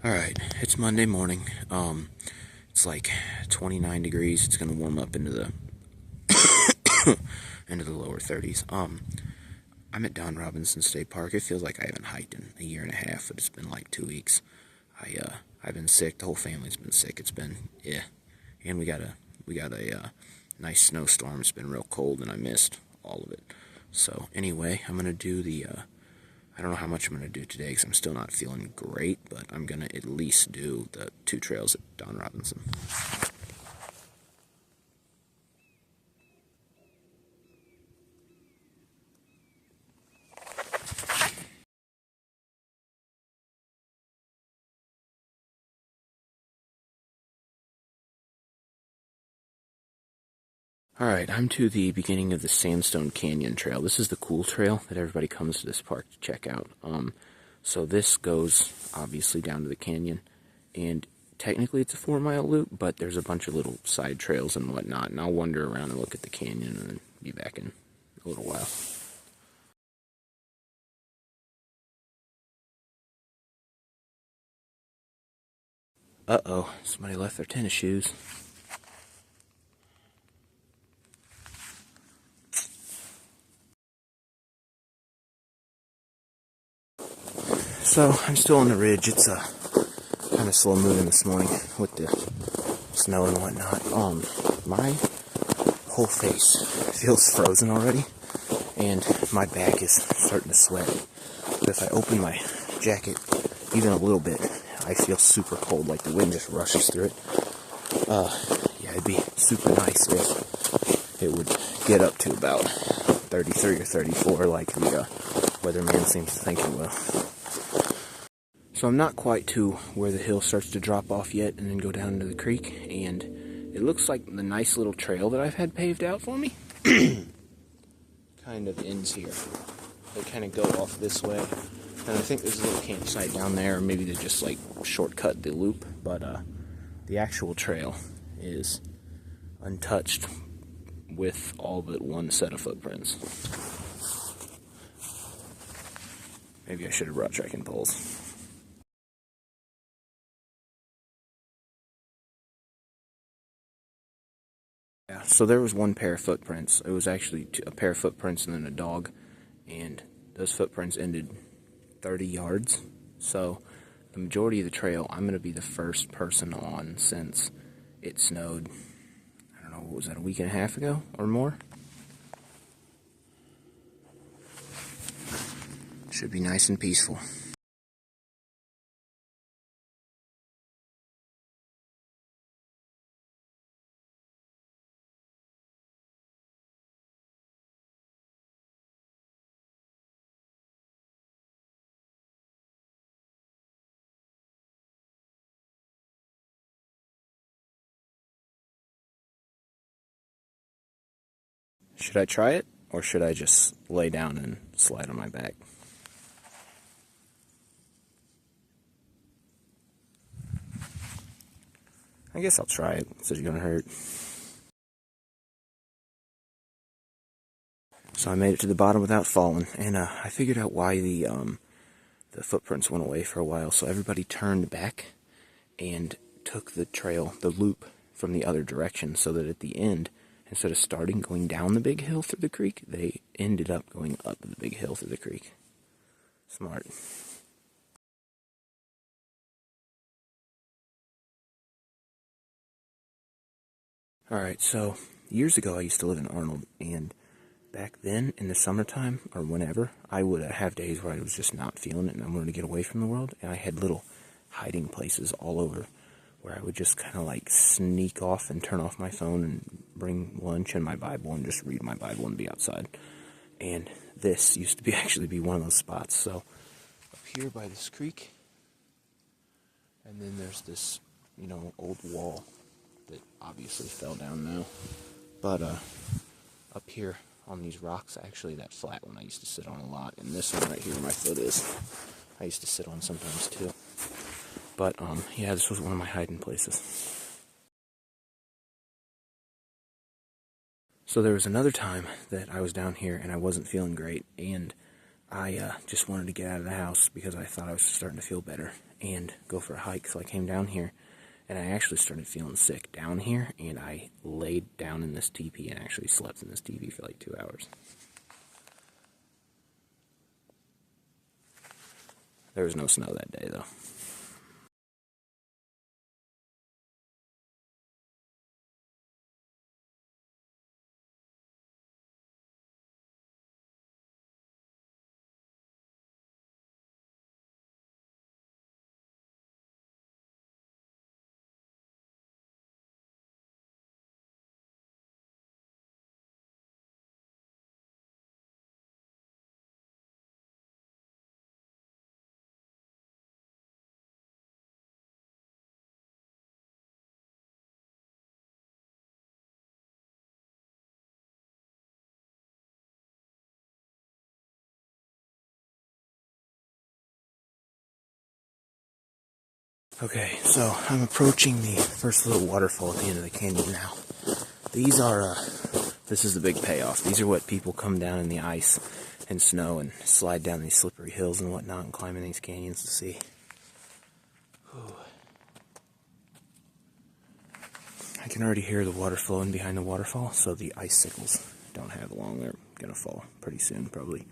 Alright, it's Monday morning. It's like 29 degrees. It's gonna warm up into the into the lower 30s. I'm at Don Robinson State Park. It feels like I haven't hiked in a year and a half, but it's been like 2 weeks. I've been sick. The whole family's been sick. It's been, yeah. And we got a nice snowstorm. It's been real cold, and I missed all of it. So anyway, I'm gonna do I don't know how much I'm going to do today because I'm still not feeling great, but I'm going to at least do the 2 trails at Don Robinson. Alright, I'm to the beginning of the Sandstone Canyon Trail. This is the cool trail that everybody comes to this park to check out. So this goes, obviously, down to the canyon, and technically it's a 4-mile loop, but there's a bunch of little side trails and whatnot, and I'll wander around and look at the canyon and then be back in a little while. Uh-oh, somebody left their tennis shoes. So, I'm still on the ridge. It's kind of slow moving this morning with the snow and whatnot. My whole face feels frozen already, and my back is starting to sweat. But if I open my jacket even a little bit, I feel super cold, like the wind just rushes through it. Yeah, it'd be super nice if it would get up to about 33 or 34, like the weatherman seems to think it will. So I'm not quite to where the hill starts to drop off yet and then go down into the creek, and it looks like the nice little trail that I've had paved out for me kind of ends here. They kind of go off this way, and I think there's a little campsite down there, or maybe they just like shortcut the loop, but the actual trail is untouched with all but one set of footprints. Maybe I should have brought trekking poles. Yeah, so there was one pair of footprints. It was actually a pair of footprints and then a dog, and those footprints ended 30 yards. So the majority of the trail, I'm going to be the first person on since it snowed, I don't know, what was that, a week and a half ago or more? Should be nice and peaceful. Should I try it, or should I just lay down and slide on my back? I guess I'll try it. It's gonna hurt. So I made it to the bottom without falling, and I figured out why the footprints went away for a while. So everybody turned back and took the trail, the loop, from the other direction, so that at the end, instead of starting going down the big hill through the creek, they ended up going up the big hill through the creek. Smart. Alright, so years ago I used to live in Arnold, and back then in the summertime, or whenever, I would have days where I was just not feeling it and I wanted to get away from the world, and I had little hiding places all over where I would just kind of like sneak off and turn off my phone and bring lunch and my Bible and just read my Bible and be outside. And this used to be actually be one of those spots. So up here by this creek, and then there's this, old wall that obviously fell down now. But up here on these rocks, actually that flat one I used to sit on a lot, and this one right here where my foot is, I used to sit on sometimes too. But, yeah, this was one of my hiding places. So there was another time that I was down here and I wasn't feeling great, and I just wanted to get out of the house because I thought I was starting to feel better and go for a hike. So I came down here, and I actually started feeling sick down here, and I laid down in this teepee and actually slept in this teepee for like 2 hours. There was no snow that day, though. Okay, so I'm approaching the first little waterfall at the end of the canyon now. These are, this is the big payoff. These are what people come down in the ice and snow and slide down these slippery hills and whatnot and climb in these canyons to see. Whew. I can already hear the water flowing behind the waterfall, so the icicles don't have long. They're going to fall pretty soon, probably.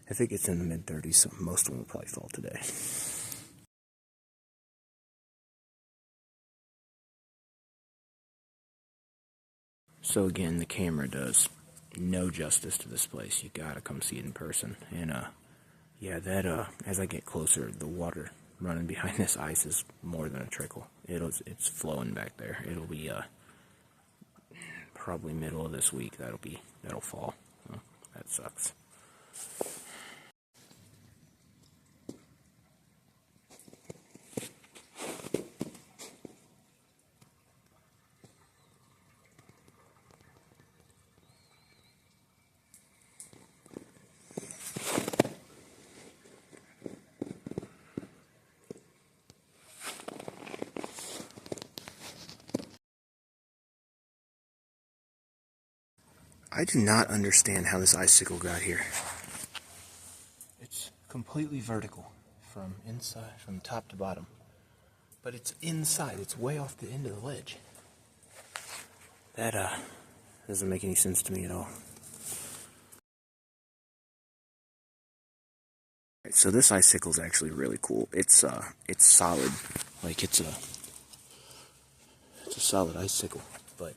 If it gets in the mid-30s, so most of them will probably fall today. So again, the camera does no justice to this place. You gotta come see it in person. And yeah, that as I get closer, the water running behind this ice is more than a trickle. It's flowing back there. It'll be probably middle of this week. That'll fall. Well, that sucks. I do not understand how this icicle got here. It's completely vertical from inside, from top to bottom. But it's inside. It's way off the end of the ledge. That doesn't make any sense to me at all. Right, so this icicle is actually really cool. It's solid, like it's a solid icicle, but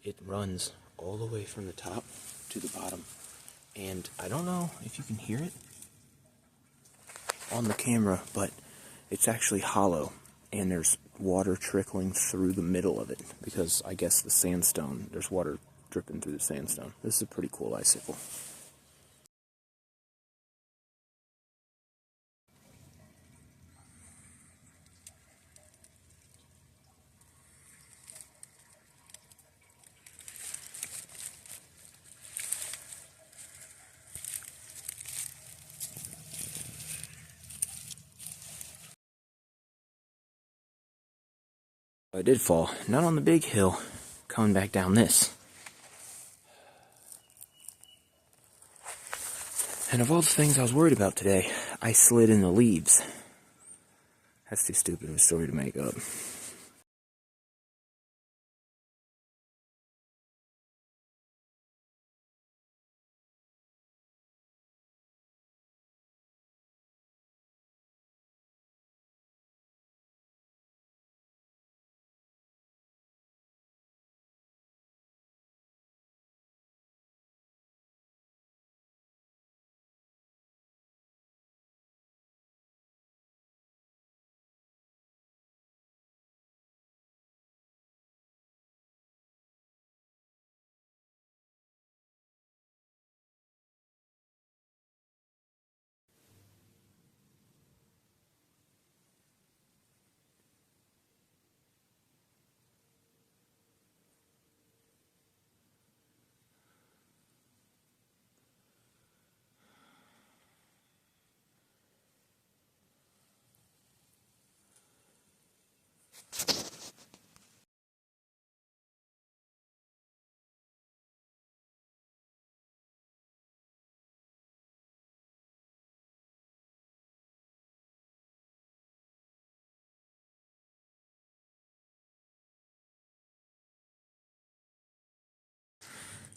it runs all the way from the top to the bottom, and I don't know if you can hear it on the camera, but it's actually hollow, and there's water trickling through the middle of it because I guess the sandstone, there's water dripping through the sandstone. This is a pretty cool icicle. I did fall, not on the big hill, coming back down this. And of all the things I was worried about today, I slid in the leaves. That's too stupid of a story to make up.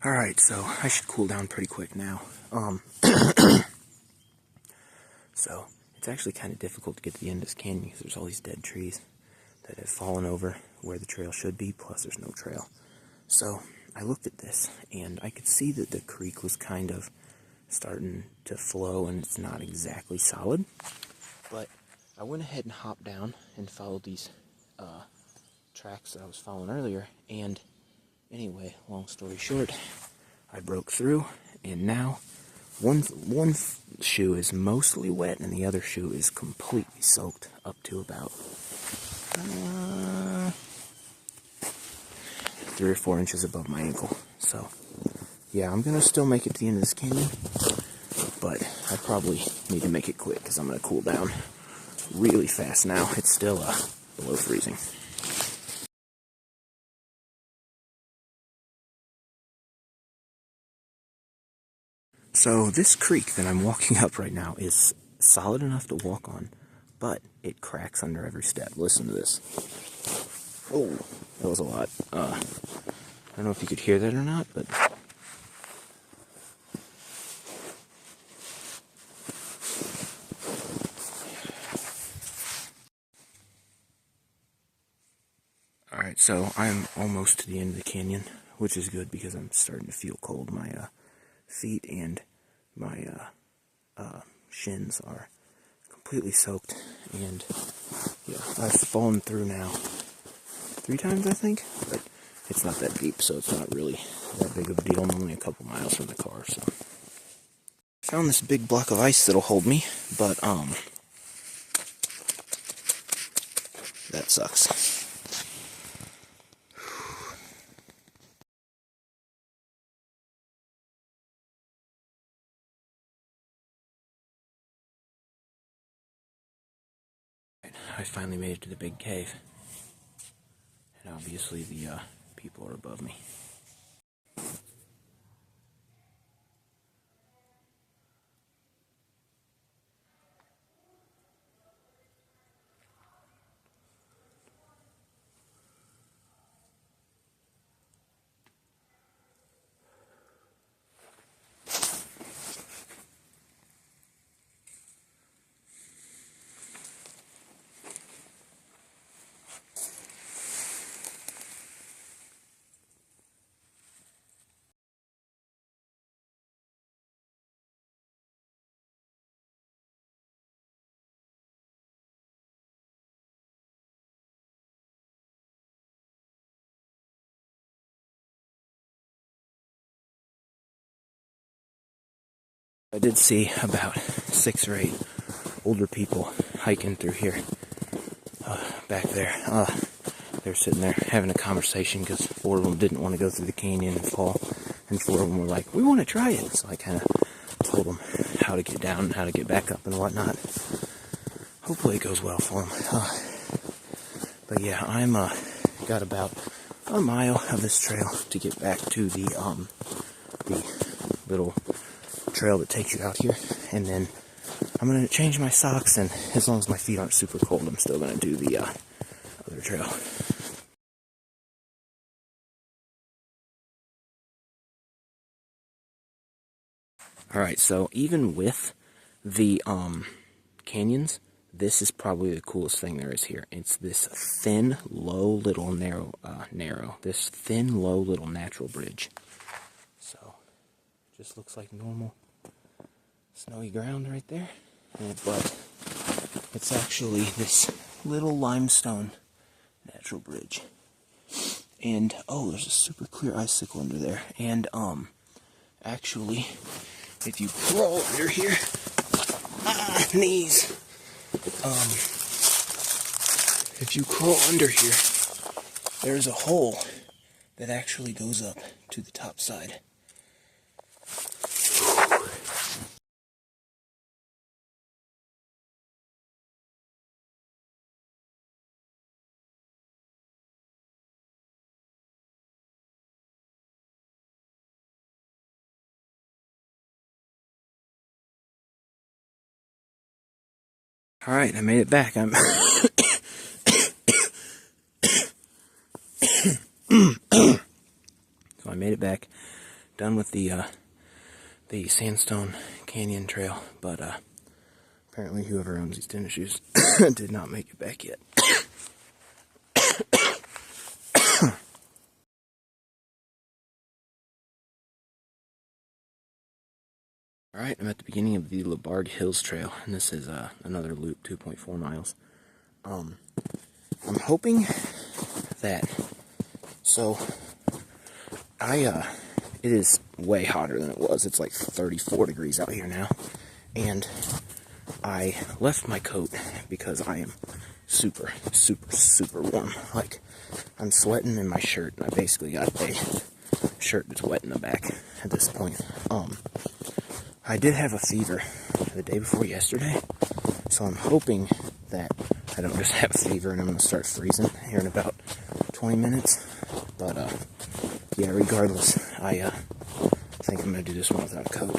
Alright, so I should cool down pretty quick now. So, it's actually kind of difficult to get to the end of this canyon because there's all these dead trees that have fallen over where the trail should be, plus there's no trail. So, I looked at this, and I could see that the creek was kind of starting to flow, and it's not exactly solid. But I went ahead and hopped down and followed these tracks that I was following earlier, and anyway, long story short, I broke through, and now one shoe is mostly wet, and the other shoe is completely soaked up to about 3 or 4 inches above my ankle. So, yeah, I'm going to still make it to the end of this canyon, but I probably need to make it quick because I'm going to cool down really fast now. It's still below freezing. So this creek that I'm walking up right now is solid enough to walk on, but it cracks under every step. Listen to this. Oh, that was a lot. I don't know if you could hear that or not, but... Alright, so I'm almost to the end of the canyon, which is good because I'm starting to feel cold. My feet and my shins are completely soaked, and yeah, I've fallen through now 3 times, I think, but it's not that deep, so it's not really that big of a deal. I'm only a couple miles from the car, so. Found this big block of ice that'll hold me, but that sucks. I finally made it to the big cave, and obviously the people are above me. I did see about 6 or 8 older people hiking through here, back there. They're sitting there having a conversation because 4 of them didn't want to go through the canyon and fall, and 4 of them were like, we want to try it. So I kind of told them how to get down and how to get back up and whatnot. Hopefully it goes well for them. But yeah, I'm got about a mile of this trail to get back to the little trail that takes you out here, and then I'm going to change my socks, and as long as my feet aren't super cold, I'm still going to do the other trail. Alright, so even with the canyons, this is probably the coolest thing there is here. It's this thin, low, little this thin, low, little natural bridge. So, just looks like normal snowy ground right there, but it's actually this little limestone natural bridge. And oh, there's a super clear icicle under there. And actually, if you crawl under here, knees. If you crawl under here, there's a hole that actually goes up to the top side. Alright, I made it back. So I made it back done with the Sandstone Canyon Trail, but apparently whoever owns these tennis shoes did not make it back yet. Alright, I'm at the beginning of the Labarge Hills Trail, and this is another loop, 2.4 miles. I'm hoping that, so, it is way hotter than it was. It's like 34 degrees out here now, and I left my coat because I am super, super, super warm. Like, I'm sweating in my shirt, and I basically got a shirt that's wet in the back at this point. I did have a fever the day before yesterday, so I'm hoping that I don't just have a fever and I'm going to start freezing here in about 20 minutes. But, yeah, regardless, I think I'm going to do this one without a coat.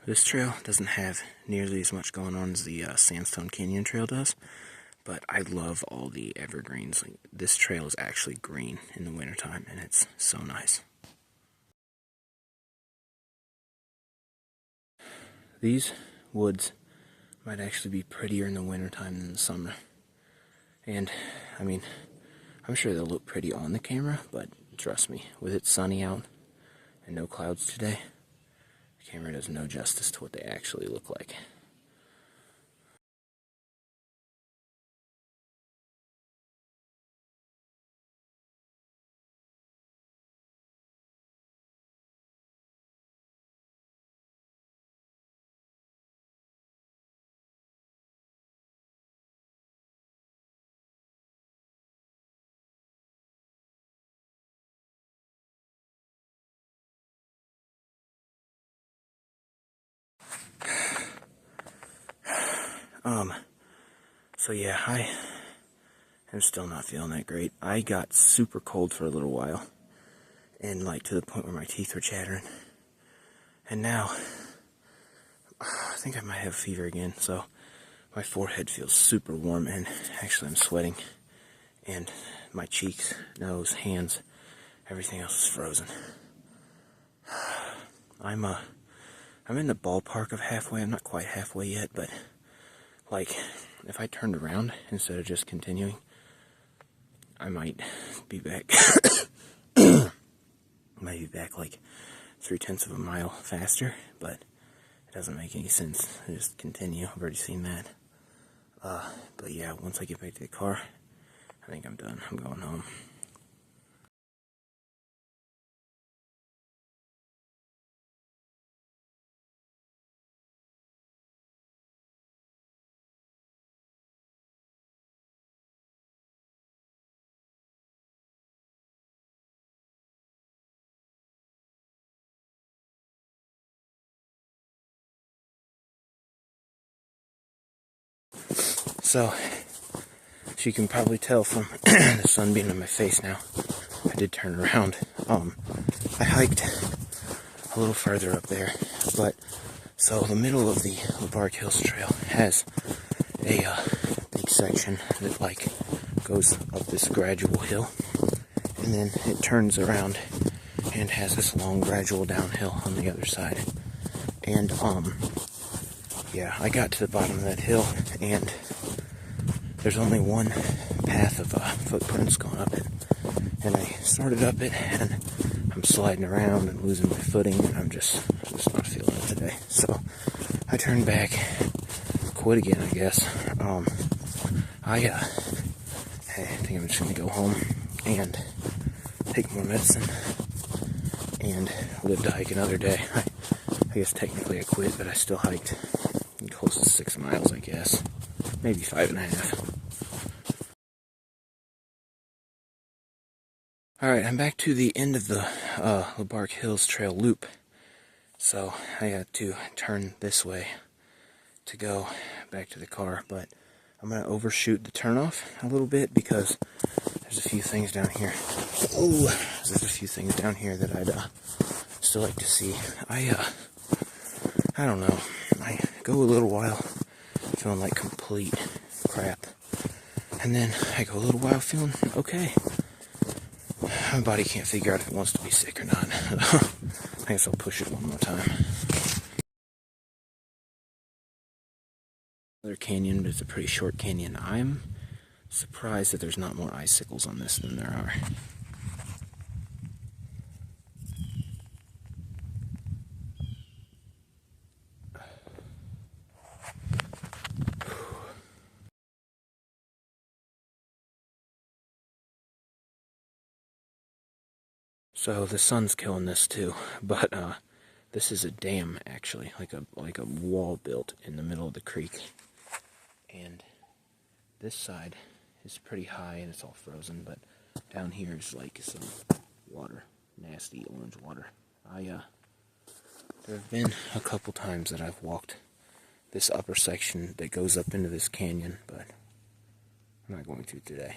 This trail doesn't have nearly as much going on as the Sandstone Canyon Trail does, but I love all the evergreens. Like, this trail is actually green in the wintertime, and it's so nice. These woods might actually be prettier in the wintertime than the summer. And, I mean, I'm sure they'll look pretty on the camera, but trust me, with it sunny out and no clouds today, the camera does no justice to what they actually look like. So yeah, I am still not feeling that great. I got super cold for a little while, and like to the point where my teeth were chattering. And now, I think I might have a fever again, so my forehead feels super warm, and actually I'm sweating. And my cheeks, nose, hands, everything else is frozen. I'm in the ballpark of halfway. I'm not quite halfway yet, but like, if I turned around instead of just continuing, I might be back. Might be back like 0.3 of a mile faster, but it doesn't make any sense to just continue. I've already seen that. But yeah, once I get back to the car, I think I'm done. I'm going home. So, as you can probably tell from the sun being on my face now, I did turn around. I hiked a little further up there, but so the middle of the Labarge Hills Trail has a big section that like goes up this gradual hill, and then it turns around and has this long gradual downhill on the other side. And yeah, I got to the bottom of that hill, and there's only one path of footprints going up it, and I started up it, and I'm sliding around and losing my footing, and I'm just not feeling it today. So I turned back, quit again, I guess. I think I'm just gonna go home and take more medicine and live to hike another day. I guess technically I quit, but I still hiked close to 6 miles, I guess. Maybe 5.5. Alright, I'm back to the end of the Labarge Hills Trail loop. So I got to turn this way to go back to the car, but I'm going to overshoot the turnoff a little bit because there's a few things down here. Oh, there's a few things down here that I'd still like to see. I don't know. I go a little while feeling like complete crap, and then I go a little while feeling okay. My body can't figure out if it wants to be sick or not. I guess I'll push it one more time. Another canyon, but it's a pretty short canyon. I'm surprised that there's not more icicles on this than there are. So the sun's killing this too, but this is a dam actually, like a wall built in the middle of the creek, and this side is pretty high and it's all frozen, but down here is like some water, nasty orange water. There have been a couple times that I've walked this upper section that goes up into this canyon, but I'm not going to today.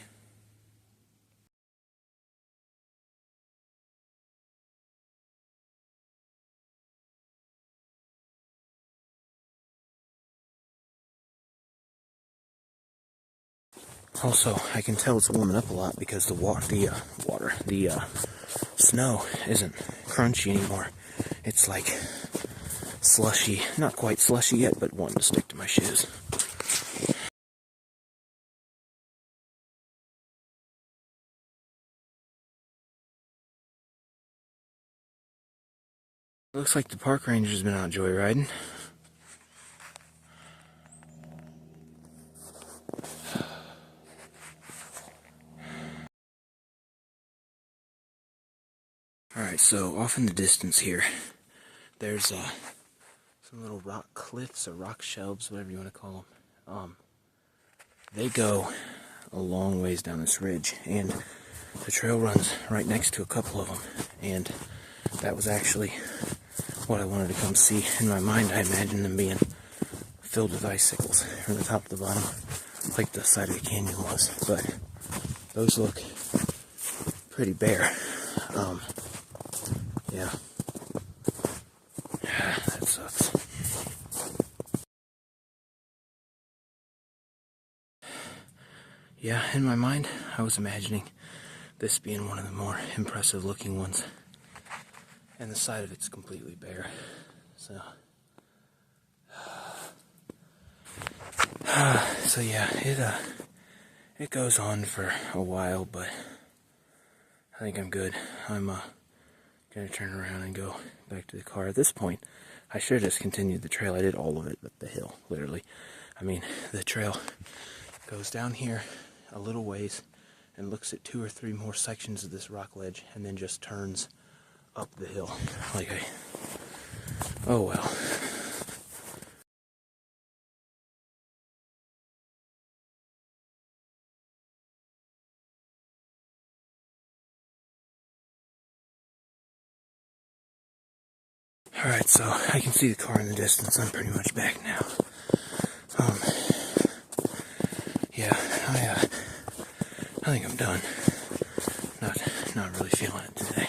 Also, I can tell it's warming up a lot because the snow isn't crunchy anymore. It's like slushy, not quite slushy yet, but wanting to stick to my shoes. Looks like the park ranger's been out joyriding. Alright, so off in the distance here, there's some little rock cliffs or rock shelves, whatever you want to call them. They go a long ways down this ridge, and the trail runs right next to a couple of them, and that was actually what I wanted to come see. In my mind, I imagined them being filled with icicles from the top to the bottom, like the side of the canyon was, but those look pretty bare. Yeah. That sucks. Yeah, in my mind, I was imagining this being one of the more impressive looking ones. And the side of it's completely bare. So yeah, it goes on for a while, but I think I'm good. I'm gonna turn around and go back to the car. At this point, I should have just continued the trail. I did all of it, but the hill, literally. I mean, the trail goes down here a little ways and looks at 2 or 3 more sections of this rock ledge, and then just turns up the hill. Oh well. Alright, so I can see the car in the distance. I'm pretty much back now. Yeah, I think I'm done. Not really feeling it today.